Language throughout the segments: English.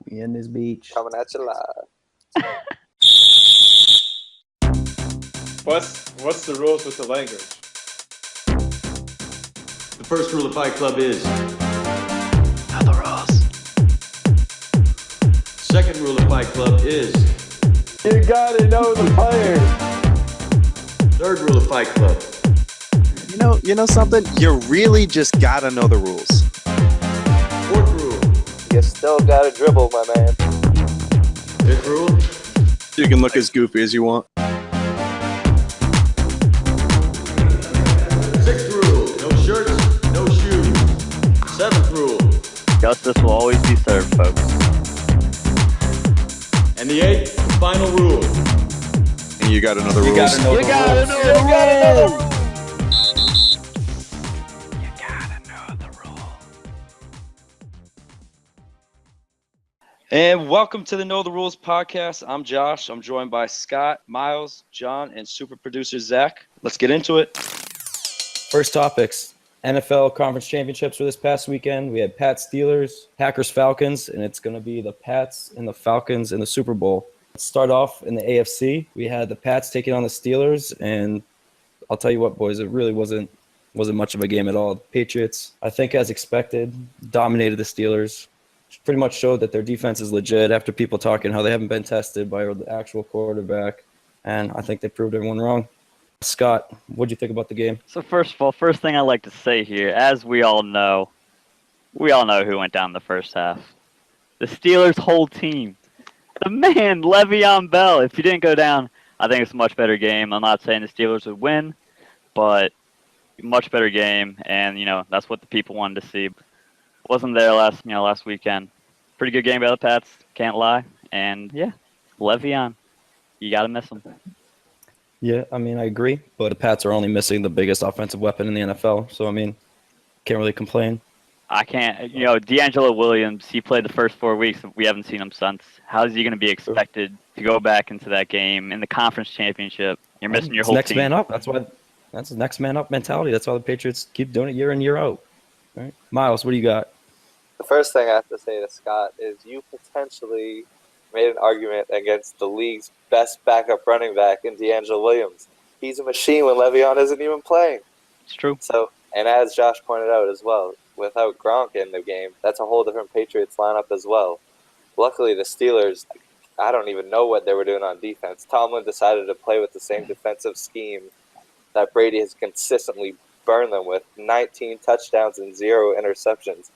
We in this beach. Coming at you live. What's the rules with the language? The first rule of Fight Club is Know the rules. second rule of Fight Club is You gotta know the players. third rule of Fight Club. You know something? You really just gotta know the rules. Fourth rule. You still gotta dribble, my man. Fifth rule. You can look as goofy as you want. Sixth rule. No shirts, no shoes. Seventh rule. Justice will always be served, folks. And the eighth, final rule. And you gotta know the rules. You gotta know the rules. And welcome to the Know the Rules podcast. I'm Josh. I'm joined by Scott, Myles, John, and super producer Zach. Let's get into it. First topics. NFL Conference Championships for this past weekend. We had Pats Steelers, Packers Falcons, and it's going to be the Pats and the Falcons in the Super Bowl. Let's start off in the AFC. We had the Pats taking on the Steelers, and I'll tell you what, boys, it really wasn't much of a game at all. The Patriots, I think as expected, dominated the Steelers. Pretty much showed that their defense is legit after people talking how they haven't been tested by the actual quarterback, and I think they proved everyone wrong. Scott, what do you think about the game? So first of all, first thing I'd like to say here, as we all know who went down in the first half. The Steelers' whole team. The man, Le'Veon Bell. If he didn't go down, I think it's a much better game. I'm not saying the Steelers would win, but much better game, and that's what the people wanted to see. Wasn't there last weekend. Pretty good game by the Pats, can't lie. And yeah, Le'Veon, you gotta miss him. Yeah, I agree, but the Pats are only missing the biggest offensive weapon in the NFL, so can't really complain. I can't, D'Angelo Williams, he played the first 4 weeks. We haven't seen him since. How is he going to be expected to go back into that game in the conference championship? You're missing your whole next team. Man up. That's the next man up mentality. That's why the Patriots keep doing it year in, year out. All right. Myles, what do you got? The first thing I have to say to Scott is you potentially made an argument against the league's best backup running back in D'Angelo Williams. He's a machine when Le'Veon isn't even playing. It's true. So, and as Josh pointed out as well, without Gronk in the game, that's a whole different Patriots lineup as well. Luckily, the Steelers, I don't even know what they were doing on defense. Tomlin decided to play with the same defensive scheme that Brady has consistently burned them with, 19 touchdowns and 0 interceptions.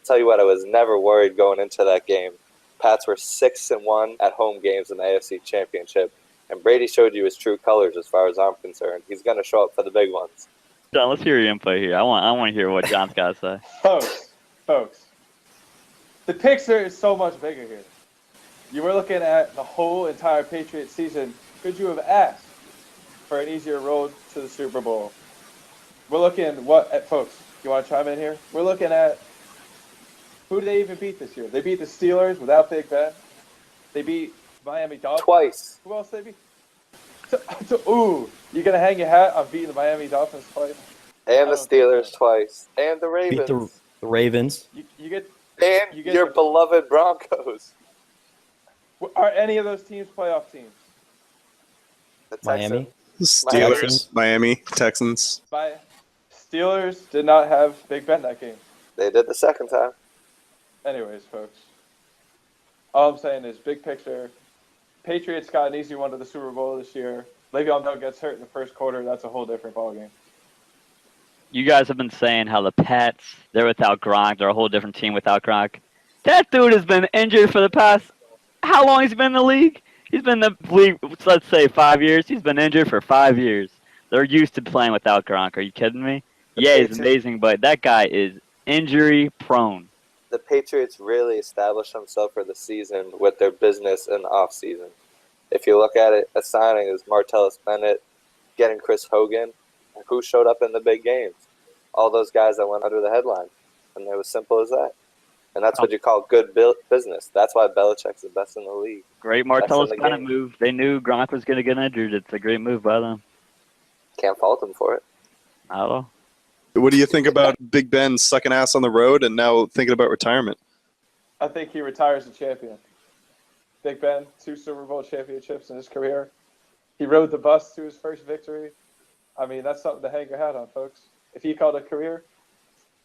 I'll tell you what, I was never worried going into that game. Pats were 6-1 at home games in the AFC Championship, and Brady showed you his true colors as far as I'm concerned. He's going to show up for the big ones. John, let's hear your input here. I want to hear what John's got to say. Folks, the picture is so much bigger here. You were looking at the whole entire Patriots season. Could you have asked for an easier road to the Super Bowl? We're looking at folks. You want to chime in here? We're looking at who did they even beat this year? They beat the Steelers without Big Ben. They beat Miami Dolphins. Twice. Who else they beat? You're going to hang your hat on beating the Miami Dolphins twice? And the Steelers twice. And the Ravens. Beat the Ravens. Your beloved Broncos. Are any of those teams playoff teams? The Miami. Steelers, Miami, Texans. Steelers did not have Big Ben that game. They did the second time. Anyways, folks, all I'm saying is big picture. Patriots got an easy one to the Super Bowl this year. Le'Veon Bell gets hurt in the first quarter. That's a whole different ballgame. You guys have been saying how the Pats, they're without Gronk. They're a whole different team without Gronk. That dude has been injured for the past, how long he's been in the league? He's been in the league, let's say 5 years. He's been injured for 5 years. They're used to playing without Gronk. Are you kidding me? Yeah, he's amazing, but that guy is injury prone. The Patriots really established themselves for the season with their business in the offseason. If you look at it, a signing is Martellus Bennett, getting Chris Hogan, who showed up in the big games. All those guys that went under the headline. And it was simple as that. And that's what you call good business. That's why Belichick's the best in the league. Great Martellus Bennett move. They knew Gronk was going to get injured. It's a great move by them. Can't fault them for it. Not at all. What do you think about Big Ben sucking ass on the road and now thinking about retirement? I think he retires a champion. Big Ben, 2 Super Bowl championships in his career. He rode the bus to his first victory. I mean, that's something to hang your hat on, folks. If he called it a career,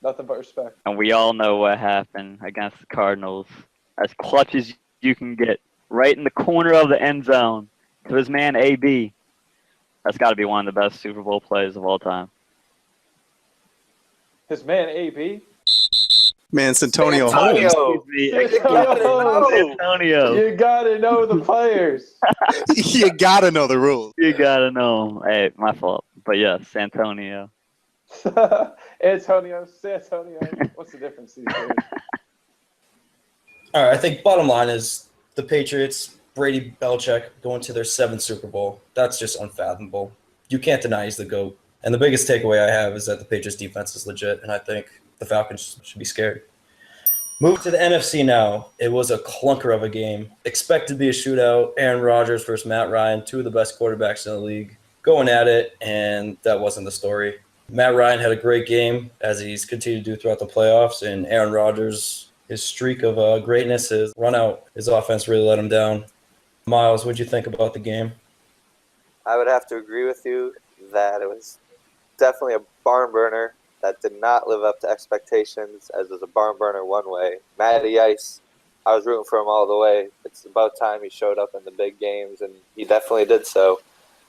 nothing but respect. And we all know what happened against the Cardinals. As clutch as you can get, right in the corner of the end zone to his man AB. That's got to be one of the best Super Bowl plays of all time. His man AB? Man, Santonio Antonio. Holmes. Antonio. You gotta know the players. You gotta know the rules. You gotta know. Hey, my fault. But yes, Antonio. Antonio, Santonio. What's the difference these days? All right, I think bottom line is the Patriots, Brady, Belichick going to their 7th Super Bowl. That's just unfathomable. You can't deny he's the GOAT. And the biggest takeaway I have is that the Patriots defense is legit, and I think the Falcons should be scared. Move to the NFC now. It was a clunker of a game. Expected to be a shootout. Aaron Rodgers versus Matt Ryan, 2 of the best quarterbacks in the league, going at it, and that wasn't the story. Matt Ryan had a great game, as he's continued to do throughout the playoffs, and Aaron Rodgers, his streak of greatness, his run out, his offense really let him down. Myles, what'd you think about the game? I would have to agree with you that it was definitely a barn burner that did not live up to expectations, as was a barn burner one way. Matty Ice, I was rooting for him all the way. It's about time he showed up in the big games, and he definitely did so.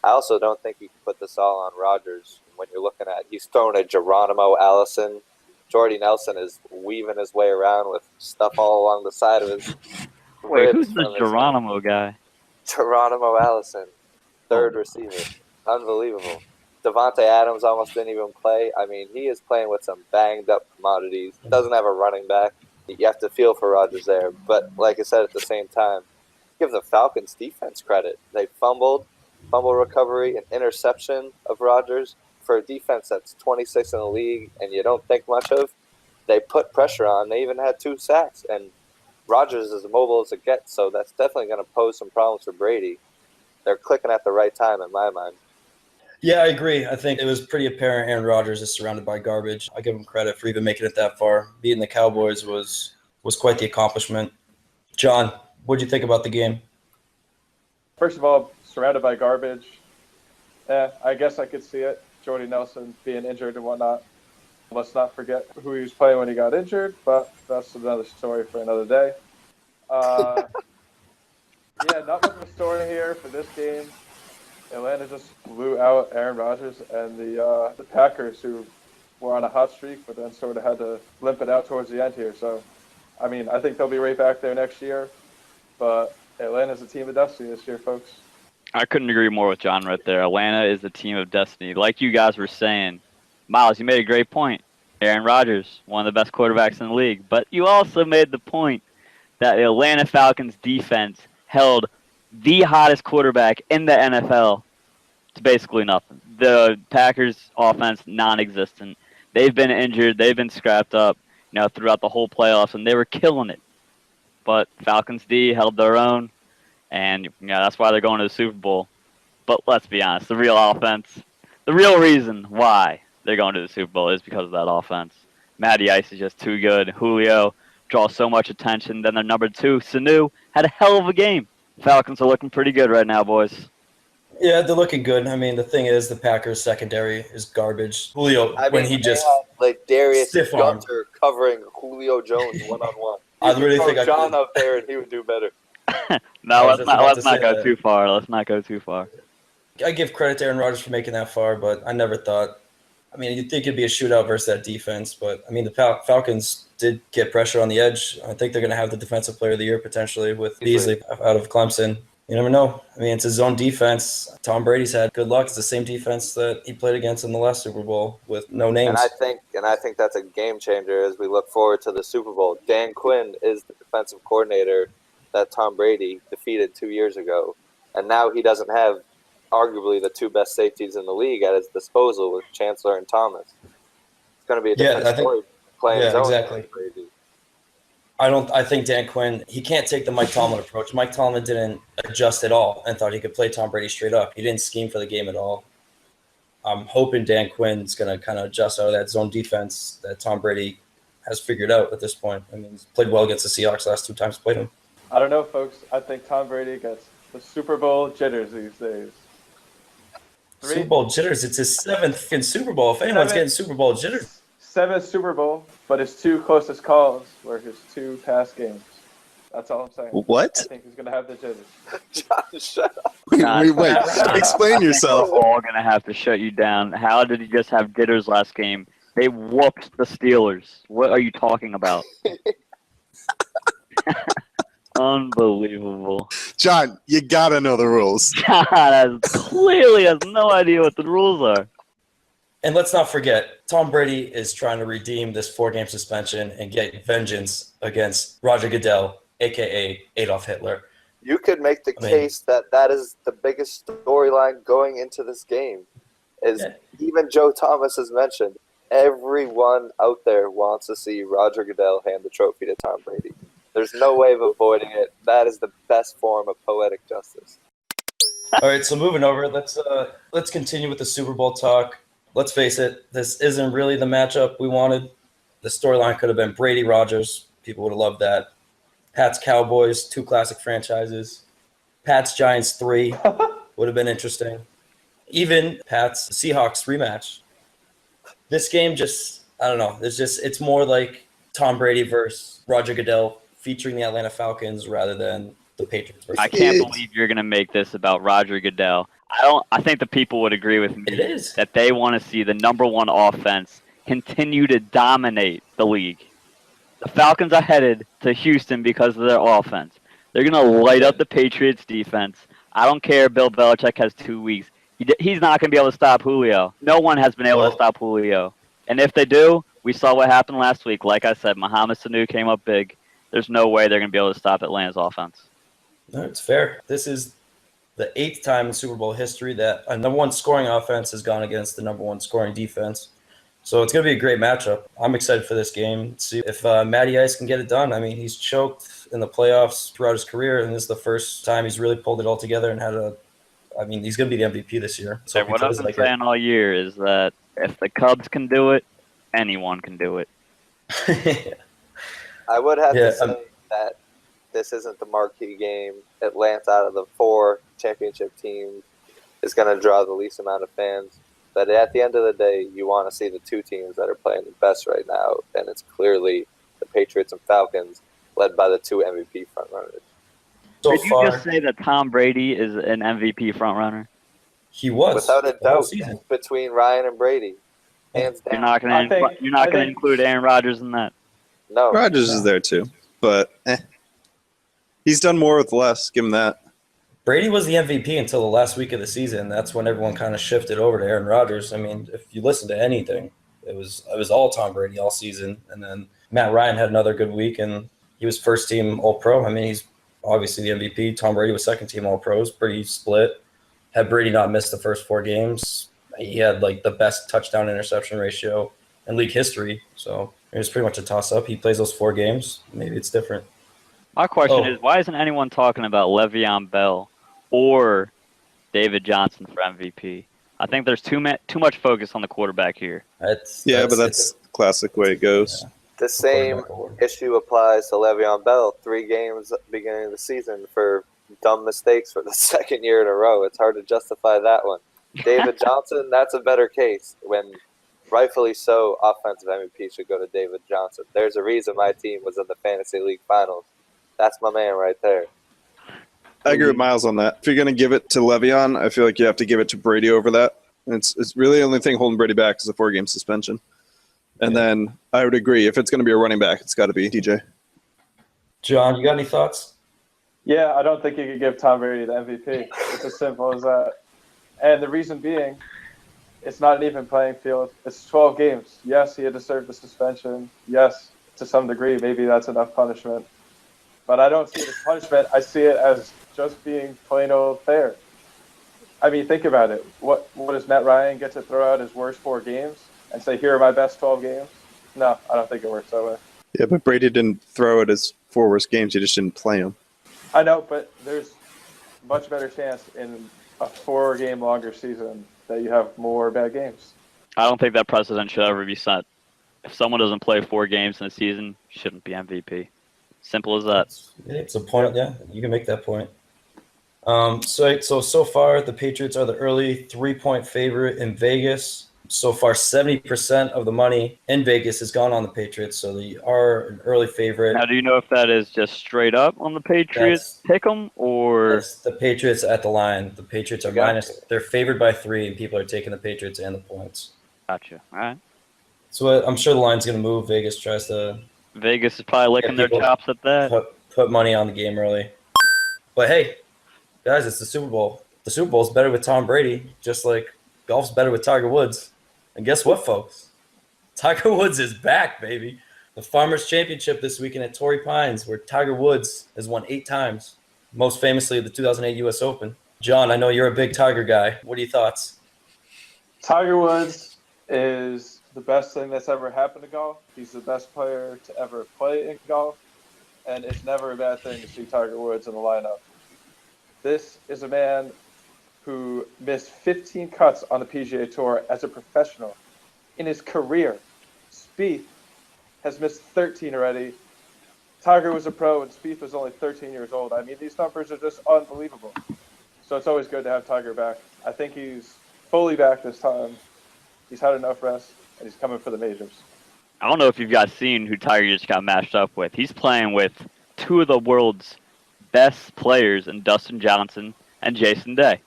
I also don't think you can put this all on Rodgers when you're looking at he's throwing a Geronimo Allison. Jordy Nelson is weaving his way around with stuff all along the side of his Wait, ribs who's the from his- Geronimo guy? Geronimo Allison, third receiver. Unbelievable. Devontae Adams almost didn't even play. I mean, he is playing with some banged-up commodities. Doesn't have a running back. You have to feel for Rodgers there. But like I said, at the same time, give the Falcons defense credit. They fumble recovery, and interception of Rodgers. For a defense that's 26th in the league and you don't think much of, they put pressure on. They even had 2 sacks. And Rodgers is as mobile as it gets, so that's definitely going to pose some problems for Brady. They're clicking at the right time, in my mind. Yeah, I agree. I think it was pretty apparent Aaron Rodgers is surrounded by garbage. I give him credit for even making it that far. Beating the Cowboys was quite the accomplishment. John, what did you think about the game? First of all, surrounded by garbage. I guess I could see it. Jordy Nelson being injured and whatnot. Let's not forget who he was playing when he got injured, but that's another story for another day. Yeah, not much of a story here for this game. Atlanta just blew out Aaron Rodgers and the Packers, who were on a hot streak, but then sort of had to limp it out towards the end here. So, I mean, I think they'll be right back there next year, but Atlanta's a team of destiny this year, folks. I couldn't agree more with John right there. Atlanta is a team of destiny. Like you guys were saying, Myles, you made a great point. Aaron Rodgers, one of the best quarterbacks in the league. But you also made the point that the Atlanta Falcons defense held the hottest quarterback in the NFL to basically nothing. The Packers offense, non-existent. They've been injured. They've been scrapped up, throughout the whole playoffs, and they were killing it. But Falcons D held their own, and that's why they're going to the Super Bowl. But let's be honest, the real offense, the real reason why they're going to the Super Bowl is because of that offense. Matty Ice is just too good. Julio draws so much attention. Then their number 2, Sanu, had a hell of a game. Falcons are looking pretty good right now, boys. Yeah, they're looking good. I mean, the thing is, the Packers' secondary is garbage. Julio, he just like Darius stiff-armed. Gunter covering Julio Jones one-on-one. I literally think John up there and he would do better. No, I was let's not just about to go say too far. Let's not go too far. I give credit to Aaron Rodgers for making that far, but I never thought. I mean, you'd think it'd be a shootout versus that defense, but I mean, the Falcons did get pressure on the edge. I think they're going to have the Defensive Player of the Year potentially with Beasley out of Clemson. You never know. I mean, it's his own defense. Tom Brady's had good luck. It's the same defense that he played against in the last Super Bowl with no names. And I think that's a game changer as we look forward to the Super Bowl. Dan Quinn is the defensive coordinator that Tom Brady defeated 2 years ago, and now he doesn't have arguably the 2 best safeties in the league at his disposal with Chancellor and Thomas. It's going to be a different story playing zone. Exactly. I think Dan Quinn, he can't take the Mike Tomlin approach. Mike Tomlin didn't adjust at all and thought he could play Tom Brady straight up. He didn't scheme for the game at all. I'm hoping Dan Quinn's going to kind of adjust out of that zone defense that Tom Brady has figured out at this point. I mean, he's played well against the Seahawks last 2 times played him. I don't know, folks. I think Tom Brady gets the Super Bowl jitters these days. Super Bowl jitters. It's his 7th in Super Bowl. If anyone's getting Super Bowl jitters. 7th Super Bowl, but his 2 closest calls were his 2 past games. That's all I'm saying. What? I think he's going to have the jitters. John, shut up. Wait. Explain yourself. We're all gonna have to shut you down. How did he just have jitters last game? They whooped the Steelers. What are you talking about? Unbelievable. John, you gotta know the rules. God clearly has no idea what the rules are. And let's not forget, Tom Brady is trying to redeem this 4-game suspension and get vengeance against Roger Goodell, a.k.a. Adolf Hitler. You could make the case that is the biggest storyline going into this game. Even Joe Thomas has mentioned, everyone out there wants to see Roger Goodell hand the trophy to Tom Brady. There's no way of avoiding it. That is the best form of poetic justice. All right, so moving over, let's continue with the Super Bowl talk. Let's face it, this isn't really the matchup we wanted. The storyline could have been Brady Rodgers. People would have loved that. Pats Cowboys, 2 classic franchises. Pats Giants 3 would have been interesting. Even Pats Seahawks rematch. This game just, I don't know. It's more like Tom Brady versus Roger Goodell featuring the Atlanta Falcons rather than the Patriots. I can't believe you're gonna make this about Roger Goodell. I think the people would agree with me that they want to see the number 1 offense continue to dominate the league. The Falcons are headed to Houston because of their offense. They're going to light up the Patriots defense. I don't care. Bill Belichick has 2 weeks. He's not going to be able to stop Julio. No one has been able to stop Julio. And if they do, we saw what happened last week. Like I said, Mohamed Sanu came up big. There's no way they're going to be able to stop Atlanta's offense. No, it's fair. This is the 8th time in Super Bowl history that a number 1 scoring offense has gone against the number 1 scoring defense. So it's going to be a great matchup. I'm excited for this game. See if Matty Ice can get it done. I mean, he's choked in the playoffs throughout his career, and this is the first time he's really pulled it all together and he's going to be the MVP this year. So what I've been saying all year is that if the Cubs can do it, anyone can do it. I would have to say that this isn't the marquee game. Atlanta, out of the 4 championship teams, is going to draw the least amount of fans. But at the end of the day, you want to see the 2 teams that are playing the best right now, and it's clearly the Patriots and Falcons, led by the 2 MVP frontrunners. Did you just say that Tom Brady is an MVP frontrunner? He was. Without a doubt, between Ryan and Brady. Hands down. You're not going to include Aaron Rodgers in that? No. Rodgers is there too, but he's done more with less. Give him that. Brady was the MVP until the last week of the season. That's when everyone kind of shifted over to Aaron Rodgers. I mean, if you listen to anything, it was all Tom Brady all season. And then Matt Ryan had another good week, and he was first-team All-Pro. I mean, he's obviously the MVP. Tom Brady was second-team All-Pros, pretty split. Had Brady not missed the first 4 games, he had like the best touchdown-interception ratio in league history. So it was pretty much a toss-up. He plays those 4 games. Maybe it's different. My question is, why isn't anyone talking about Le'Veon Bell or David Johnson for MVP? I think there's too much focus on the quarterback here. But that's the classic way it goes. Yeah. The same issue applies to Le'Veon Bell. 3 games at the beginning of the season for dumb mistakes for the 2nd year in a row. It's hard to justify that one. David Johnson, that's a better case. When rightfully so, offensive MVP should go to David Johnson. There's a reason my team was in the Fantasy League Finals. That's my man right there. I agree with Myles on that. If you're going to give it to Le'Veon, I feel like you have to give it to Brady over that. It's really the only thing holding Brady back is a 4-game suspension. And then I would agree, if it's going to be a running back, it's got to be DJ. John, you got any thoughts? Yeah, I don't think you could give Tom Brady the MVP. It's as simple as that. And the reason being, it's not an even playing field. It's 12 games. Yes, he had to serve the suspension. Yes, to some degree, maybe that's enough punishment. But I don't see it as punishment. I see it as just being plain old fair. I mean, think about it. What does Matt Ryan get to throw out his worst 4 games and say, here are my best 12 games? No, I don't think it works that way. Yeah, but Brady didn't throw out his 4 worst games. He just didn't play them. I know, but there's much better chance in a 4-game longer season that you have more bad games. I don't think that precedent should ever be set. If someone doesn't play 4 games in a season, shouldn't be MVP. Simple as that. It's a point. Yeah, you can make that point. So far, the Patriots are the early 3-point favorite in Vegas. So far, 70% of the money in Vegas has gone on the Patriots, so they are an early favorite. Now, do you know if that is just straight up on the Patriots pick 'em, or That's the Patriots at the line. The Patriots are they're favored by 3, and people are taking the Patriots and the points. gotcha? All right. So I'm sure the line's going to move. Vegas tries to Vegas is probably licking their people chops at that. put money on the game early. But hey, guys, it's the Super Bowl. The Super Bowl's better with Tom Brady, just like golf's better with Tiger Woods. And guess what, folks? Tiger Woods is back, baby. The Farmers Championship this weekend at Torrey Pines, where Tiger Woods has won 8 times, most famously the 2008 U.S. Open. John, I know you're a big Tiger guy. What are your thoughts? Tiger Woods is the best thing that's ever happened to golf. He's the best player to ever play in golf, and it's never a bad thing to see Tiger Woods in the lineup. This is a man who missed 15 cuts on the PGA Tour as a professional in his career. Spieth has missed 13 already. Tiger was a pro and Spieth was only 13 years old. I mean, these numbers are just unbelievable. So it's always good to have Tiger back. I think he's fully back this time. He's had enough rest, and he's coming for the majors. I don't know if you guys seen who Tiger just got matched up with. He's playing with 2 of the world's best players in Dustin Johnson and Jason Day.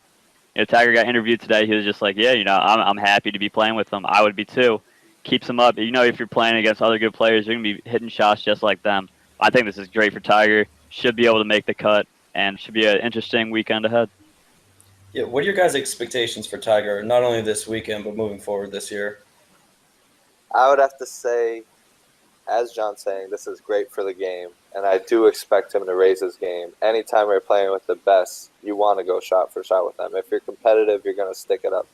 Tiger got interviewed today. He was just like, yeah, I'm happy to be playing with them. I would be too. Keeps him up. If you're playing against other good players, you're going to be hitting shots just like them. I think this is great for Tiger. Should be able to make the cut, and should be an interesting weekend ahead. Yeah, what are your guys' expectations for Tiger, not only this weekend, but moving forward this year? I would have to say, as John's saying, this is great for the game, and I do expect him to raise his game. Anytime you're playing with the best, you want to go shot for shot with them. If you're competitive, you're going to stick it up.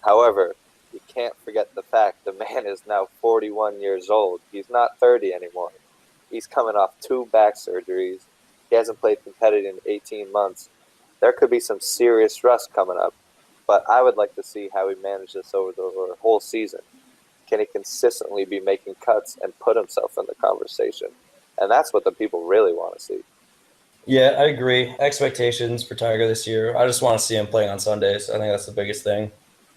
However, you can't forget the fact the man is now 41 years old. He's not 30 anymore. He's coming off 2 back surgeries. He hasn't played competitive in 18 months. There could be some serious rust coming up, but I would like to see how he manages this over the whole season. Can he consistently be making cuts and put himself in the conversation? And that's what the people really want to see. Yeah, I agree. Expectations for Tiger this year. I just want to see him playing on Sundays. I think that's the biggest thing.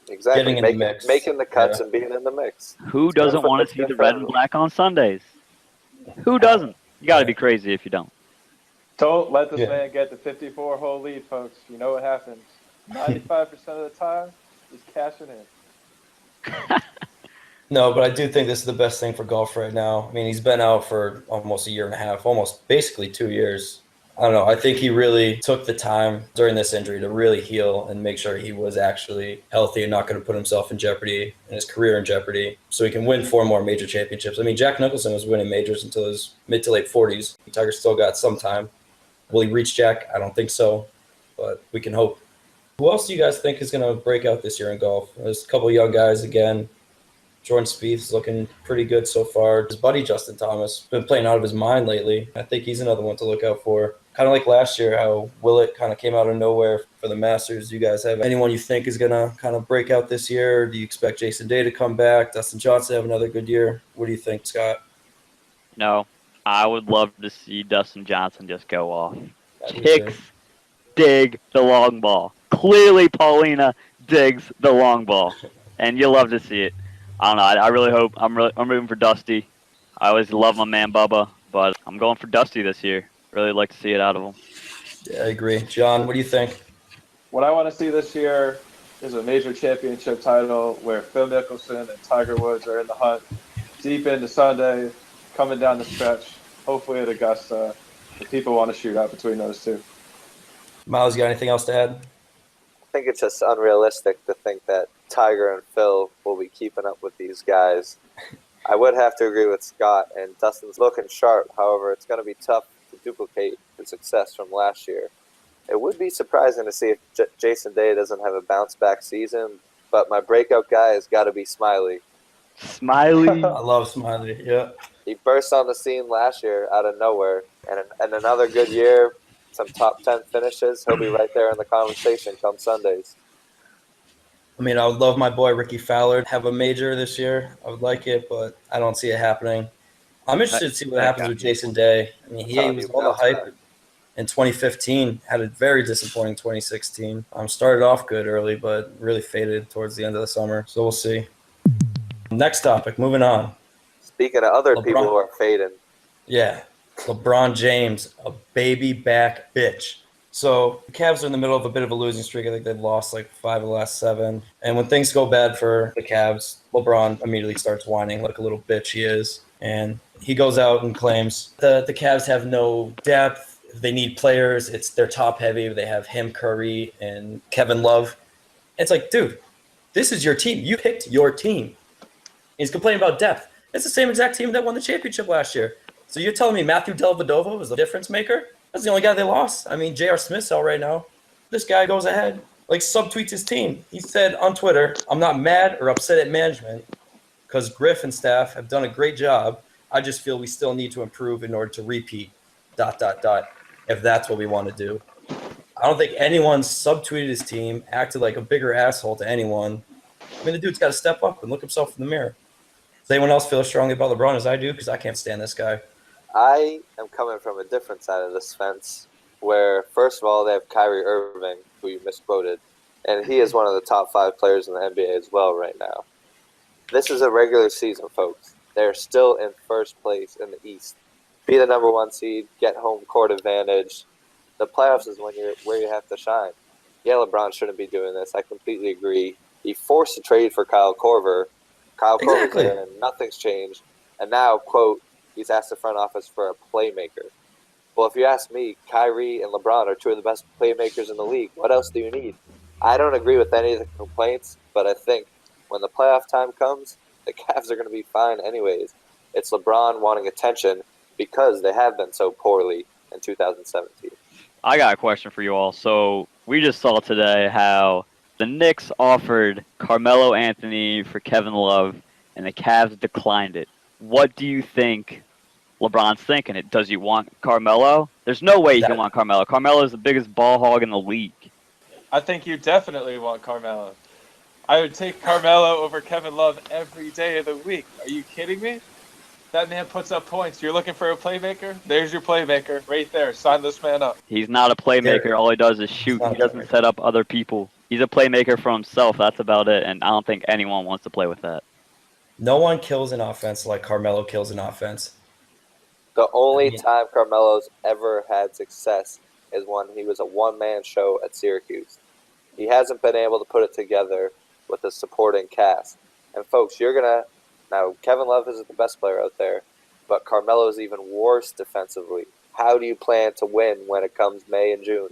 Exactly. Getting in the mix. Making the cuts and being in the mix. Who doesn't want to see the red and black on Sundays? Who doesn't? You got to be crazy if you don't. Don't let this man get the 54-hole lead, folks. You know what happens. 95% of the time, he's cashing in. No, but I do think this is the best thing for golf right now. I mean, he's been out for almost a year and a half, almost basically 2 years. I don't know. I think he really took the time during this injury to really heal and make sure he was actually healthy and not going to put himself in jeopardy and his career in jeopardy so he can win 4 more major championships. I mean, Jack Nicholson was winning majors until his mid to late 40s. Tiger still got some time. Will he reach Jack? I don't think so, but we can hope. Who else do you guys think is going to break out this year in golf? There's a couple of young guys again. Jordan Spieth's looking pretty good so far. His buddy Justin Thomas been playing out of his mind lately. I think he's another one to look out for. Kind of like last year, how Willett kind of came out of nowhere for the Masters. Do you guys have anyone you think is going to kind of break out this year? Or do you expect Jason Day to come back? Dustin Johnson to have another good year? What do you think, Scott? No, I would love to see Dustin Johnson just go off. Hicks dig the long ball. Clearly, Paulina digs the long ball, and you love to see it. I don't know. I really hope. I'm rooting for Dusty. I always love my man Bubba, but I'm going for Dusty this year. Really like to see it out of him. Yeah, I agree. John, what do you think? What I want to see this year is a major championship title where Phil Mickelson and Tiger Woods are in the hunt deep into Sunday, coming down the stretch, hopefully at Augusta. The people want to shoot out between those two. Myles, you got anything else to add? I think it's just unrealistic to think that Tiger and Phil will be keeping up with these guys. I would have to agree with Scott, and Dustin's looking sharp. However, it's going to be tough to duplicate his success from last year. It would be surprising to see if Jason Day doesn't have a bounce-back season, but my breakout guy has got to be Smiley. Smiley. I love Smiley, yeah. He burst on the scene last year out of nowhere, and another good year, some top 10 finishes, he'll be right there in the conversation come Sundays. I mean, I would love my boy Ricky Fowler to have a major this year. I would like it, but I don't see it happening. I'm interested to see what happens with Jason Day. I mean, he was all the hype in 2015, had a very disappointing 2016. Started off good early, but really faded towards the end of the summer. So we'll see. Next topic, moving on. Speaking of other people who are fading. Yeah, LeBron James, a baby back bitch. So the Cavs are in the middle of a bit of a losing streak. I think they've lost like 5 of the last 7. And when things go bad for the Cavs, LeBron immediately starts whining like a little bitch he is. And he goes out and claims the Cavs have no depth. They need players. They're top heavy. They have him, Curry, and Kevin Love. It's like, dude, this is your team. You picked your team. He's complaining about depth. It's the same exact team that won the championship last year. So you're telling me Matthew Dellavedova was the difference maker? That's the only guy they lost. I mean, J.R. Smith's out right now. This guy goes ahead, like subtweets his team. He said on Twitter, "I'm not mad or upset at management because Griff and staff have done a great job. I just feel we still need to improve in order to repeat, ... if that's what we want to do." I don't think anyone subtweeted his team, acted like a bigger asshole to anyone. I mean, the dude's got to step up and look himself in the mirror. Does anyone else feel as strongly about LeBron as I do? Because I can't stand this guy. I am coming from a different side of this fence where, first of all, they have Kyrie Irving, who you misquoted, and he is one of the top 5 players in the NBA as well right now. This is a regular season, folks. They're still in first place in the East. Be the number 1 seed, get home court advantage. The playoffs is where you have to shine. Yeah, LeBron shouldn't be doing this. I completely agree. He forced a trade for Kyle Korver. Kyle Korver's there, and nothing's changed. And now, quote, he's asked the front office for a playmaker. Well, if you ask me, Kyrie and LeBron are 2 of the best playmakers in the league. What else do you need? I don't agree with any of the complaints, but I think when the playoff time comes, the Cavs are going to be fine anyways. It's LeBron wanting attention because they have been so poorly in 2017. I got a question for you all. So we just saw today how the Knicks offered Carmelo Anthony for Kevin Love, and the Cavs declined it. What do you think LeBron's thinking? Does he want Carmelo? There's no way he can want Carmelo. Carmelo is the biggest ball hog in the league. I think you definitely want Carmelo. I would take Carmelo over Kevin Love every day of the week. Are you kidding me? That man puts up points. You're looking for a playmaker? There's your playmaker right there. Sign this man up. He's not a playmaker. All he does is shoot. He doesn't set up other people. He's a playmaker for himself. That's about it, and I don't think anyone wants to play with that. No one kills an offense like Carmelo kills an offense. The only time Carmelo's ever had success is when he was a one-man show at Syracuse. He hasn't been able to put it together with a supporting cast. And folks, now Kevin Love isn't the best player out there, but Carmelo is even worse defensively. How do you plan to win when it comes May and June?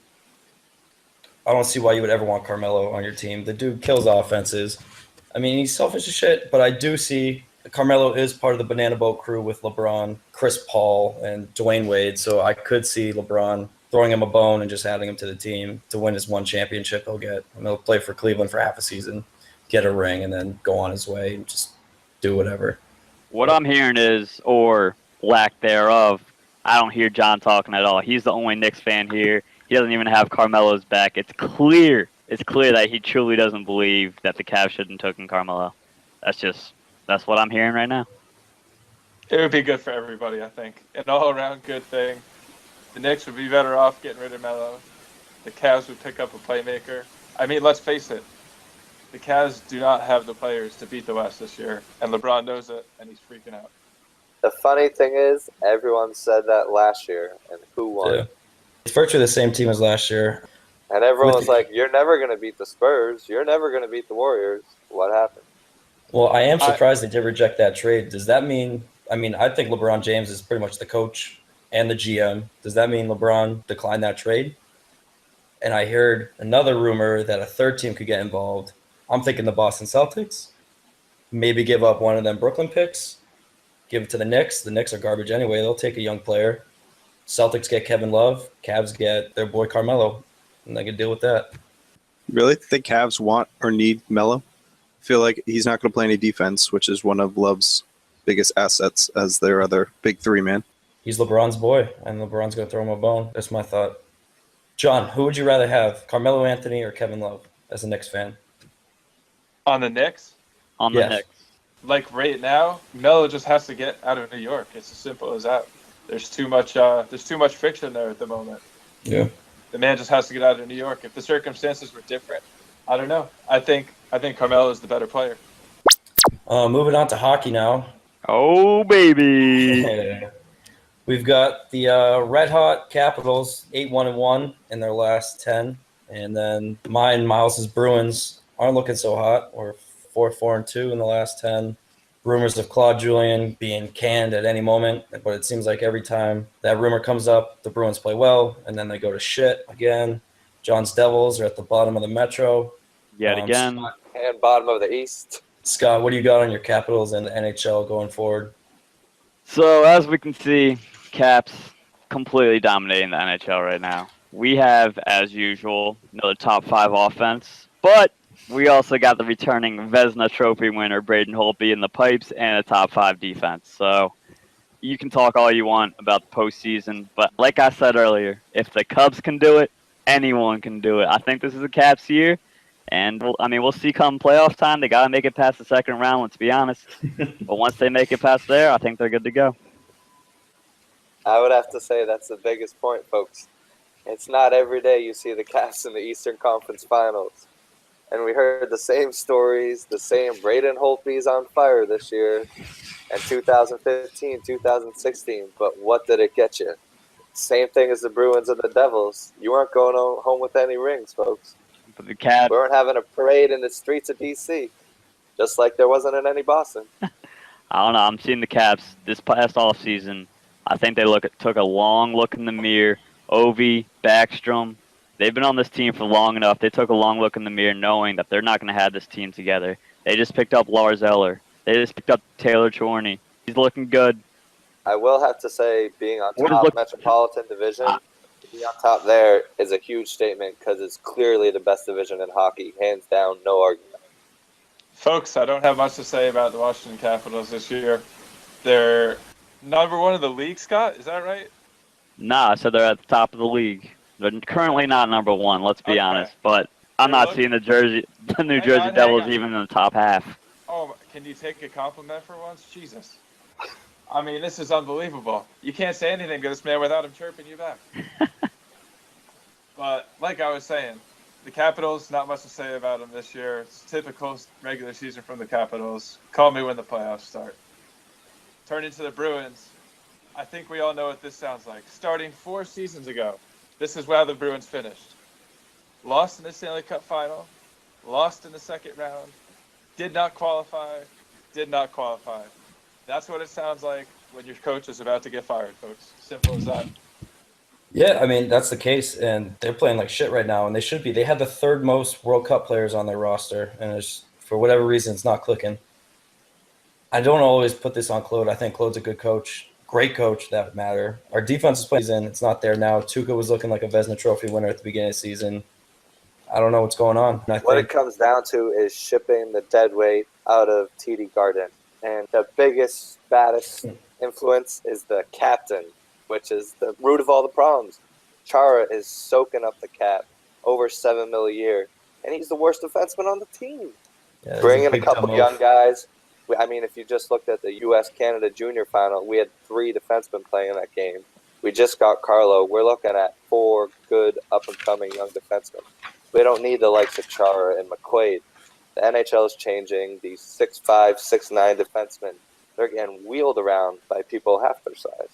I don't see why you would ever want Carmelo on your team. The dude kills offenses. I mean, he's selfish as shit, but I do see Carmelo is part of the Banana Boat crew with LeBron, Chris Paul, and Dwayne Wade. So I could see LeBron throwing him a bone and just adding him to the team to win his 1 championship he'll get. And he'll play for Cleveland for half a season, get a ring, and then go on his way and just do whatever. What I'm hearing is, or lack thereof, I don't hear John talking at all. He's the only Knicks fan here. He doesn't even have Carmelo's back. It's clear that he truly doesn't believe that the Cavs shouldn't have taken Carmelo. That's what I'm hearing right now. It would be good for everybody, I think. An all-around good thing. The Knicks would be better off getting rid of Melo. The Cavs would pick up a playmaker. I mean, let's face it. The Cavs do not have the players to beat the West this year, and LeBron knows it, and he's freaking out. The funny thing is, everyone said that last year, and who won? Yeah. It's virtually the same team as last year. And everyone was like, you're never going to beat the Spurs. You're never going to beat the Warriors. What happened? Well, I am surprised they did reject that trade. Does that mean – I mean, I think LeBron James is pretty much the coach and the GM. Does that mean LeBron declined that trade? And I heard another rumor that a third team could get involved. I'm thinking the Boston Celtics. Maybe give up one of them Brooklyn picks. Give it to the Knicks. The Knicks are garbage anyway. They'll take a young player. Celtics get Kevin Love. Cavs get their boy Carmelo. And they can deal with that. Really think Cavs want or need Melo? I feel like he's not going to play any defense, which is one of Love's biggest assets as their other big 3 man. He's LeBron's boy, and LeBron's going to throw him a bone. That's my thought. John, who would you rather have, Carmelo Anthony or Kevin Love, as a Knicks fan? On the Knicks, on the Yes. Knicks. like right now, Melo just has to get out of New York. It's as simple as that. There's too much friction there at the moment. Yeah. The man just has to get out of New York. If the circumstances were different, I don't know. I think Carmelo is the better player. Moving on to hockey now. Oh, baby. We've got the Red Hot Capitals 8-1-1 in their last 10, and then Myles' Bruins aren't looking so hot. We're 4-4-2 in the last 10. Rumors of Claude Julien being canned at any moment, but it seems like every time that rumor comes up, the Bruins play well, and then they go to shit again. John's Devils are at the bottom of the Metro. Yet again. And bottom of the East. Scott, what do you got on your Capitals and the NHL going forward? So, as we can see, Caps completely dominating the NHL right now. We have, as usual, another top 5 offense, but we also got the returning Vezina Trophy winner, Braden Holtby, in the pipes and a top 5 defense. So you can talk all you want about the postseason, but like I said earlier, if the Cubs can do it, anyone can do it. I think this is a Caps year, and we'll see come playoff time. They got to make it past the second round, let's be honest. But once they make it past there, I think they're good to go. I would have to say that's the biggest point, folks. It's not every day you see the Caps in the Eastern Conference Finals. And we heard the same stories, the same Braden Holtby's on fire this year, and 2015, 2016. But what did it get you? Same thing as the Bruins and the Devils. You weren't going home with any rings, folks. But the Caps, We weren't having a parade in the streets of D.C., just like there wasn't in any Boston. I don't know. I'm seeing the Caps this past offseason. I think they took a long look in the mirror. Ovi, Backstrom, they've been on this team for long enough. They took a long look in the mirror knowing that they're not going to have this team together. They just picked up Lars Eller. They just picked up Taylor Chorney. He's looking good. I will have to say being on top Metropolitan Division, being on top there is a huge statement because it's clearly the best division in hockey. Hands down, no argument. Folks, I don't have much to say about the Washington Capitals this year. They're number 1 in the league, Scott. Is that right? Nah, so they're at the top of the league. They're currently not number 1, let's be honest. But I'm not seeing the New Jersey Devils even in the top half. Oh, can you take a compliment for once? Jesus. I mean, this is unbelievable. You can't say anything to this man without him chirping you back. But like I was saying, the Capitals, not much to say about them this year. It's typical regular season from the Capitals. Call me when the playoffs start. Turn into the Bruins. I think we all know what this sounds like. Starting 4 seasons ago, this is where the Bruins finished. Lost in the Stanley Cup final, lost in the second round, did not qualify. That's what it sounds like when your coach is about to get fired, folks. Simple as that. Yeah, I mean, that's the case, and they're playing like shit right now, and they should be. They had the 3rd most World Cup players on their roster, and for whatever reason, it's not clicking. I don't always put this on Claude. I think Claude's a good coach, great coach, that matter. Our defense is playing, it's not there now. Tuukka was looking like a Vezina Trophy winner at the beginning of the season. I don't know what's going on. What it comes down to is shipping the dead weight out of TD Garden. And the biggest, baddest influence is the captain, which is the root of all the problems. Chara is soaking up the cap, over $7 million a year, and he's the worst defenseman on the team. Yeah, Bring in a couple young guys. I mean, if you just looked at the U.S.-Canada Junior Final, we had 3 defensemen playing in that game. We just got Carlo. We're looking at 4 good up-and-coming young defensemen. We don't need the likes of Chara and McQuaid. The NHL is changing. These 6'5", 6'9" defensemen, they're getting wheeled around by people half their size.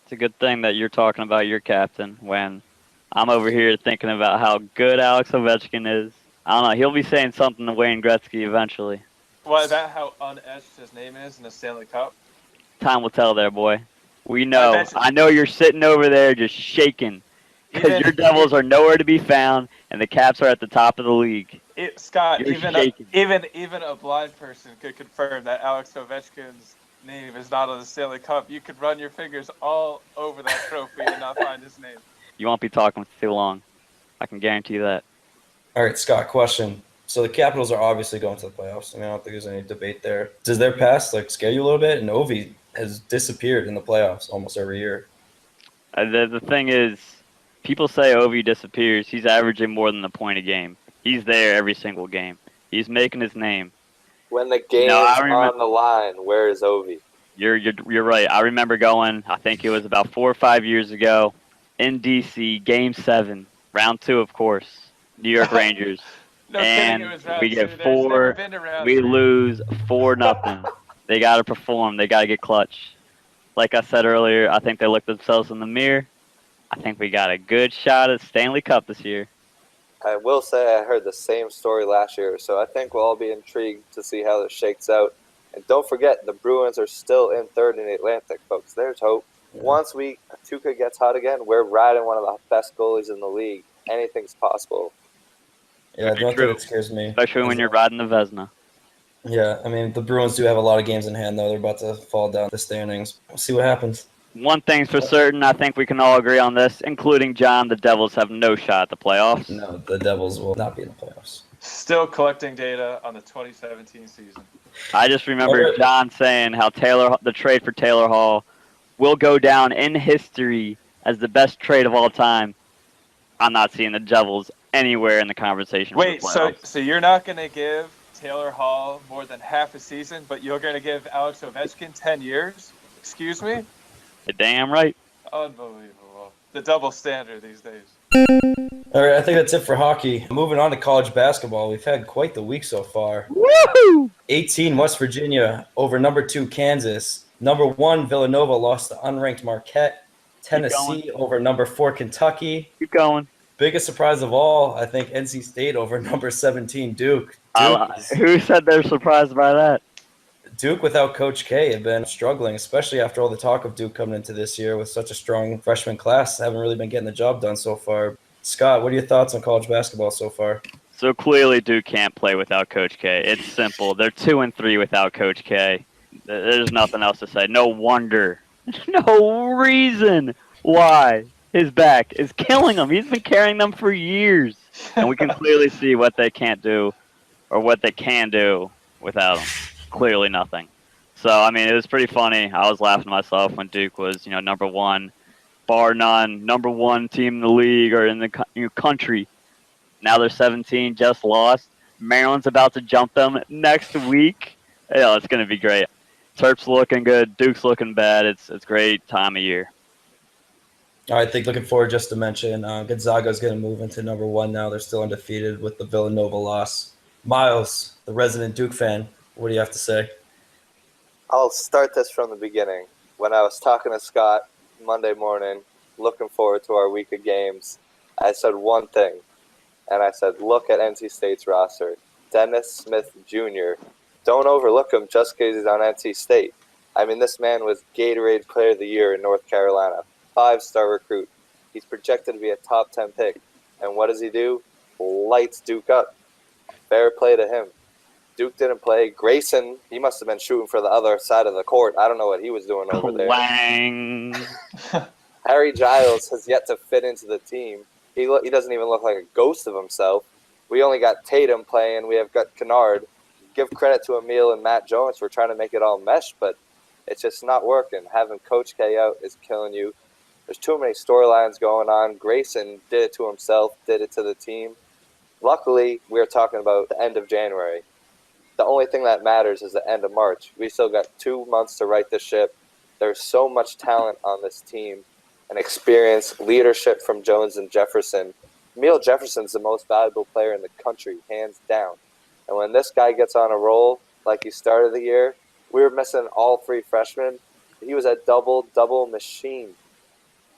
It's a good thing that you're talking about your captain when I'm over here thinking about how good Alex Ovechkin is. I don't know. He'll be saying something to Wayne Gretzky eventually. What about how unetched his name is in the Stanley Cup? Time will tell there, boy. We know. I know you're sitting over there just shaking because your Devils are nowhere to be found, and the Caps are at the top of the league. Scott, even a blind person could confirm that Alex Ovechkin's name is not on the Stanley Cup. You could run your fingers all over that trophy and not find his name. You won't be talking for too long. I can guarantee that. All right, Scott, question. So the Capitals are obviously going to the playoffs. I mean, I don't think there's any debate there. Does their past scare you a little bit? And Ovi has disappeared in the playoffs almost every year. The thing is, people say Ovi disappears. He's averaging more than a point a game. He's there every single game. He's making his name. When the game's on the line, where is Ovi? You're right. I remember going, I think it was about 4 or 5 years ago, in D.C., Game 7, round 2, of course, New York Rangers. No and kidding, it was round we 2. get There's never 4, been a round we 3. lose 4-0. They got to perform. They got to get clutch. Like I said earlier, I think they looked themselves in the mirror. I think we got a good shot at Stanley Cup this year. I will say I heard the same story last year, so I think we'll all be intrigued to see how this shakes out. And don't forget, the Bruins are still in third in the Atlantic, folks. There's hope. Yeah. Once Tuukka gets hot again, we're riding one of the best goalies in the league. Anything's possible. Yeah, the one thing True. that scares me. Especially when you're riding the Vezina. Yeah, I mean, the Bruins do have a lot of games in hand, though. They're about to fall down the standings. We'll see what happens. One thing's for certain, I think we can all agree on this, including John, the Devils have no shot at the playoffs. No, the Devils will not be in the playoffs. Still collecting data on the 2017 season. I just remember John saying how the trade for Taylor Hall will go down in history as the best trade of all time. I'm not seeing the Devils anywhere in the conversation. Wait, for the playoffs. so you're not going to give Taylor Hall more than half a season, but you're going to give Alex Ovechkin 10 years? Excuse me? You're damn right. Unbelievable. The double standard these days. All right, I think that's it for hockey. Moving on to college basketball. We've had quite the week so far. Woohoo! 18 West Virginia over number 2 Kansas. Number 1 Villanova lost to unranked Marquette. Tennessee over number 4 Kentucky. Keep going. Biggest surprise of all, I think NC State over number 17 Duke. Who said they're surprised by that? Duke without Coach K have been struggling, especially after all the talk of Duke coming into this year with such a strong freshman class. Haven't really been getting the job done so far. Scott, what are your thoughts on college basketball so far? So clearly Duke can't play without Coach K. It's simple. They're 2-3 without Coach K. There's nothing else to say. No wonder. No reason why his back is killing him. He's been carrying them for years. And we can clearly see what they can't do or what they can do without him. Clearly nothing. So, I mean, it was pretty funny. I was laughing to myself when Duke was, number 1, bar none, number 1 team in the league or in the country. Now they're 17, just lost. Maryland's about to jump them next week. Yeah, it's going to be great. Terps looking good. Duke's looking bad. It's great time of year. All right, I think looking forward just to mention Gonzaga's going to move into number 1 now. They're still undefeated with the Villanova loss. Myles, the resident Duke fan, what do you have to say? I'll start this from the beginning. When I was talking to Scott Monday morning, looking forward to our week of games, I said one thing, and I said, look at NC State's roster. Dennis Smith Jr., don't overlook him just because he's on NC State. I mean, this man was Gatorade Player of the Year in North Carolina, 5-star recruit. He's projected to be a top 10 pick. And what does he do? Lights Duke up. Fair play to him. Duke didn't play. Grayson, he must have been shooting for the other side of the court. I don't know what he was doing over there. Wang. Harry Giles has yet to fit into the team. He doesn't even look like a ghost of himself. We only got Tatum playing. We have got Kennard. Give credit to Emile and Matt Jones for trying to make it all mesh, but it's just not working. Having Coach K out is killing you. There's too many storylines going on. Grayson did it to himself, did it to the team. Luckily, we're talking about the end of January. The only thing that matters is the end of March. We still got 2 months to right the ship. There's so much talent on this team and experience, leadership from Jones and Jefferson. Emile Jefferson's the most valuable player in the country, hands down. And when this guy gets on a roll, like he started the year, we were missing all 3 freshmen. He was a double machine.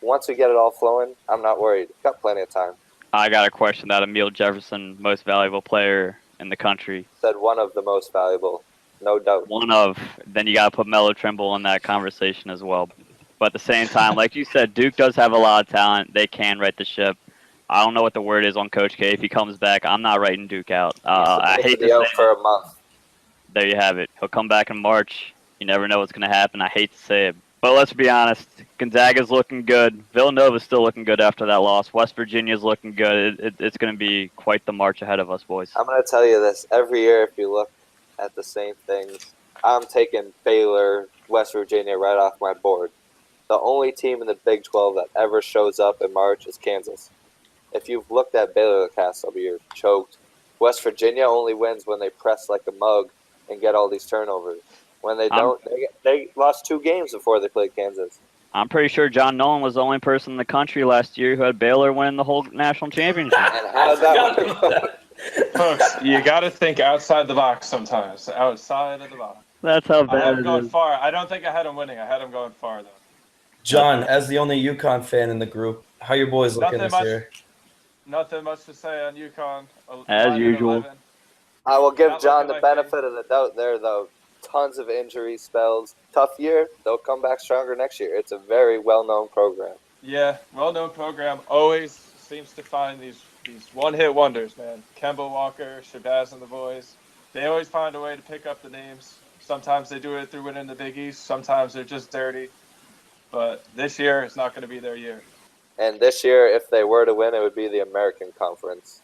Once we get it all flowing, I'm not worried. Got plenty of time. I got a question that Emile Jefferson, most valuable player in the country. Said one of the most valuable, no doubt. One of. Then you got to put Melo Trimble in that conversation as well. But at the same time, like you said, Duke does have a lot of talent. They can right the ship. I don't know what the word is on Coach K. If he comes back, I'm not writing Duke out. I hate to say for a month. There you have it. He'll come back in March. You never know what's going to happen. I hate to say it. But let's be honest. Gonzaga's looking good. Villanova's still looking good after that loss. West Virginia's looking good. It's going to be quite the march ahead of us, boys. I'm going to tell you this. Every year, if you look at the same things, I'm taking Baylor, West Virginia right off my board. The only team in the Big 12 that ever shows up in March is Kansas. If you've looked at Baylor the past couple years, choked. West Virginia only wins when they press like a mug and get all these turnovers. When they don't, they lost 2 games before they played Kansas. I'm pretty sure John Nolan was the only person in the country last year who had Baylor winning the whole national championship. And how's that work out? Folks, you got to think outside the box sometimes. Outside of the box. That's how I had bad him it going is. far. I don't think I had him winning. I had him going far, though. John, as the only UConn fan in the group, how your boys looking Nothing this much. year? Nothing much to say on UConn. As 9-11. usual. I will give Not John looking the like benefit of the doubt there, though. Tons of injury spells. Tough year. They'll come back stronger next year. It's a very well-known program. Yeah, well-known program. Always seems to find these one-hit wonders, man. Kemba Walker, Shabazz and the boys. They always find a way to pick up the names. Sometimes they do it through winning the Big East. Sometimes they're just dirty. But this year, it's not going to be their year. And this year, if they were to win, it would be the American Conference,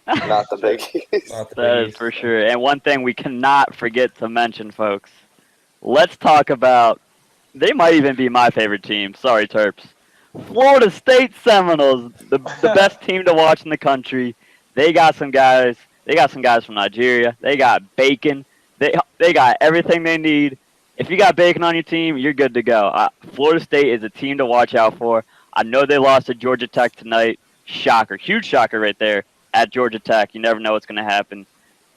not the Big East. Not the That Big is East. for sure. And one thing we cannot forget to mention, folks. Let's talk about, they might even be my favorite team. Sorry, Terps. Florida State Seminoles, the best team to watch in the country. They got some guys. They got some guys from Nigeria. They got Bacon. They got everything they need. If you got Bacon on your team, you're good to go. Florida State is a team to watch out for. I know they lost to Georgia Tech tonight. Shocker. Huge shocker right there at Georgia Tech. You never know what's going to happen.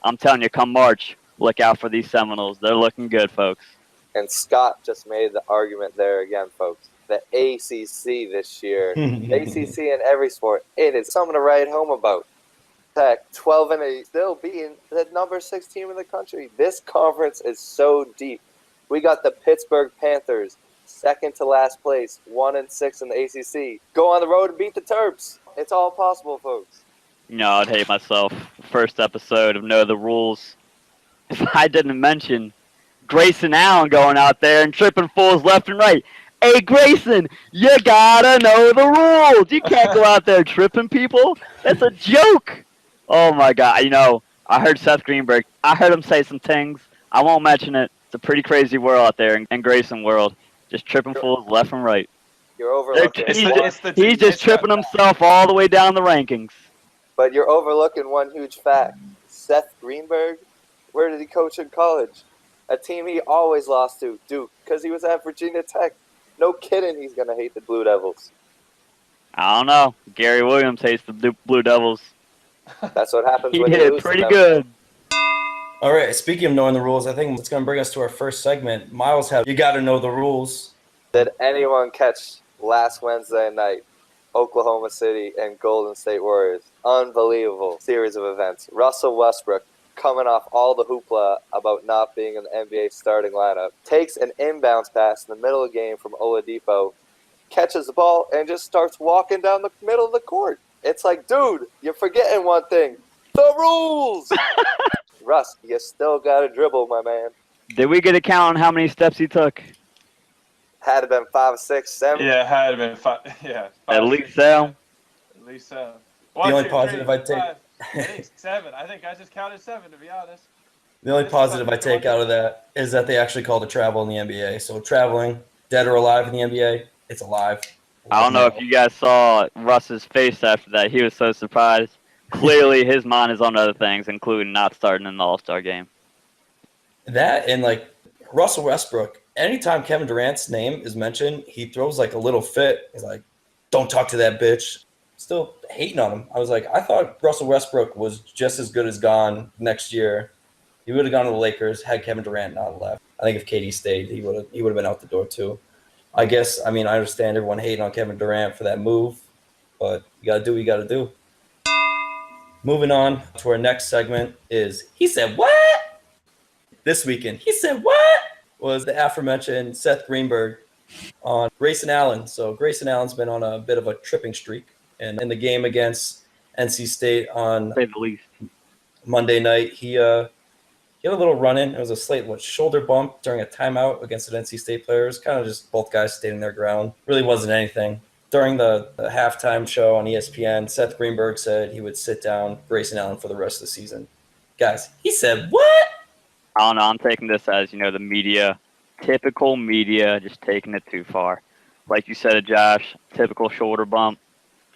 I'm telling you, come March, look out for these Seminoles. They're looking good, folks. And Scott just made the argument there again, folks. The ACC this year. ACC in every sport. It is something to write home about. Tech, 12-8, still beating the number 6 team in the country. This conference is so deep. We got the Pittsburgh Panthers, second to last place, 1-6 in the ACC. Go on the road and beat the Terps. It's all possible, folks. You know, I'd hate myself. First episode of Know the Rules. If I didn't mention Grayson Allen going out there and tripping fools left and right. Hey, Grayson, you gotta know the rules. You can't go out there tripping people. That's a joke. Oh, my God. You know, I heard Seth Greenberg. I heard him say some things. I won't mention it. It's a pretty crazy world out there in Grayson world. Just tripping fools left and right. You're overlooking. He's just tripping himself all the way down the rankings. But you're overlooking one huge fact. Seth Greenberg, where did he coach in college? A team he always lost to, Duke, because he was at Virginia Tech. No kidding he's going to hate the Blue Devils. I don't know. Gary Williams hates the Blue Devils. That's what happens He when you hit lose to pretty them. good. All right, speaking of knowing the rules, I think it's going to bring us to our first segment. Myles, you got to know the rules. Did anyone catch last Wednesday night, Oklahoma City and Golden State Warriors? Unbelievable series of events. Russell Westbrook, coming off all the hoopla about not being in the NBA starting lineup, takes an inbounds pass in the middle of the game from Oladipo, catches the ball, and just starts walking down the middle of the court. It's like, dude, you're forgetting one thing. The rules! Russ, you still got to dribble, my man. Did we get a count on how many steps he took? Had it been 5, 6, 7. Yeah, it had been 5. Yeah. At 5, least 6, so. At least 7. The only positive I take. 5. I think 7. I think I just counted 7, to be honest. The only positive I take out of that is that they actually called it travel in the NBA. So traveling, dead or alive in the NBA, it's alive. I don't know if you guys saw Russ's face after that. He was so surprised. Clearly, his mind is on other things, including not starting in the All-Star game. That and, like, Russell Westbrook, anytime Kevin Durant's name is mentioned, he throws, like, a little fit. He's like, don't talk to that bitch. Still hating on him. I was like, I thought Russell Westbrook was just as good as gone next year. He would have gone to the Lakers had Kevin Durant not left. I think if KD stayed, he would have been out the door too. I guess, I mean, I understand everyone hating on Kevin Durant for that move, but you got to do what you got to do. Moving on to our next segment is He Said What? This weekend, He Said What? Was the aforementioned Seth Greenberg on Grayson Allen. So Grayson Allen's been on a bit of a tripping streak. And in the game against NC State on Say the least. Monday night, he had a little run-in. It was a slight shoulder bump during a timeout against an NC State player. It was kind of just both guys standing their ground. Really wasn't anything. During the halftime show on ESPN, Seth Greenberg said he would sit down Grayson Allen for the rest of the season. Guys, he said what? I don't know. I'm taking this as, the media, typical media, just taking it too far. Like you said, Josh, typical shoulder bump.